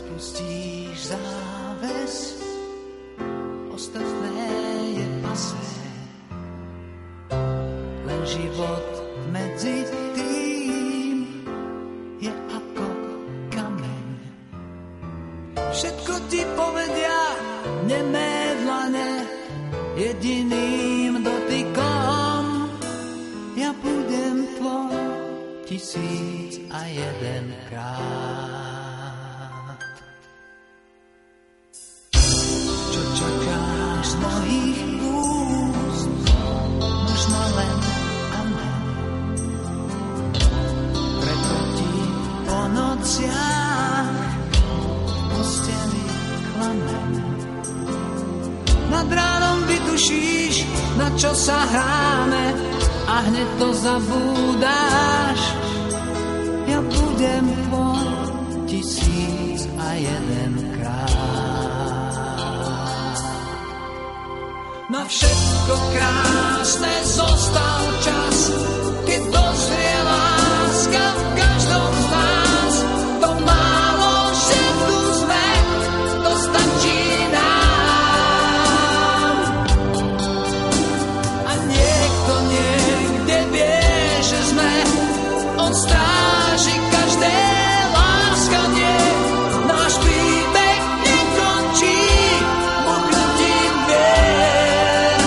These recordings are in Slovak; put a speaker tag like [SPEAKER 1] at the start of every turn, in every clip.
[SPEAKER 1] spustíš záves, ostatné je pasé. Len život medzi tým je ako kameň. Všetko ti povedia nemé dlane, jediným dotykom ja budem tvoj 1001 krát. Čo čakáš z mojich úst, možno len amen. Preto ti po nociach posteli klamem. Nad ránom vytušíš, na čo sa hráme, a hneď to zabúdáš. Ja budem tvoj 1001 krát. Na všetko krásne zostal čas, keď dozrie láska v každom z nás. To málo, že tu sme, to stačí nám. A niekto niekde vie, že sme, on stráži každé láskanie. Náš príbeh nekončí buchnutím dvier.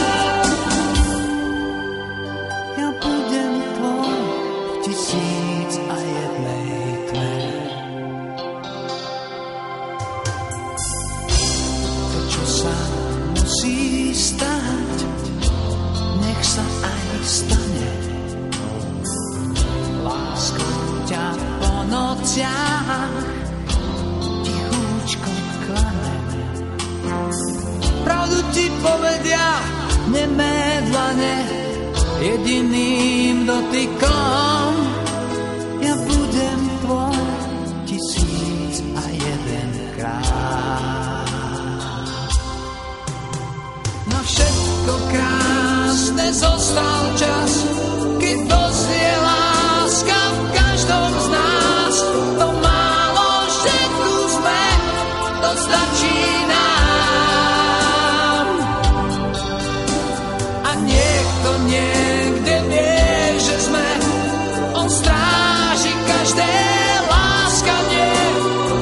[SPEAKER 1] Ja budem tvoj v 1001 tme. To, čo sa musí stať, nech sa aj stane. Láskou ťa po nociach tichúčko klamem. Pravdu ti povedia nemé dlane, jediným dotykom ja budem tvoj 1001 krát. Na všetko krásne zostal čas, keď dozrie láska v každom z nás. To málo, že tu sme, to stačí nám. A niekto niekde vie, že sme, on stráži každé láskanie.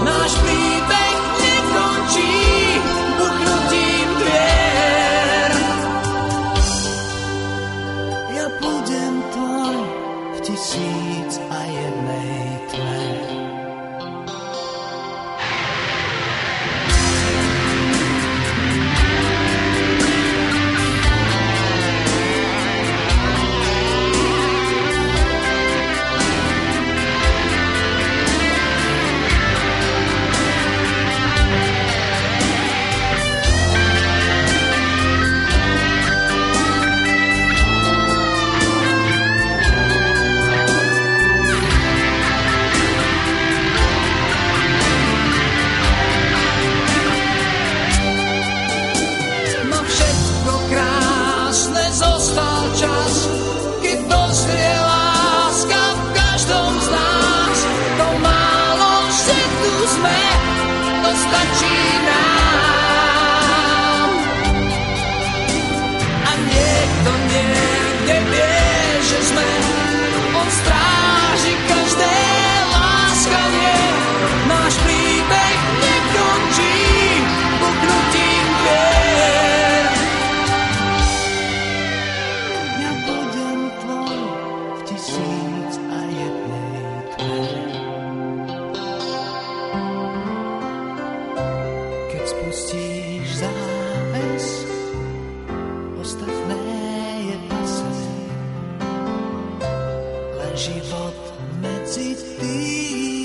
[SPEAKER 1] Náš príbeh nekončí buchnutím dvier. Ja budem tvoj v 1001 tme. Na všetko krásne zostal čas, keď dozrie láska v každom z nás. To málo, že tu sme, to stačí nám. A niekto niekde vie, že sme, on stráži každé láskanie. Náš príbeh nekončí buchnutím dvier. Ja budem tvoj v 1001 tme. Keď spustíš záves, ostatné je pasé. Len život medzi tým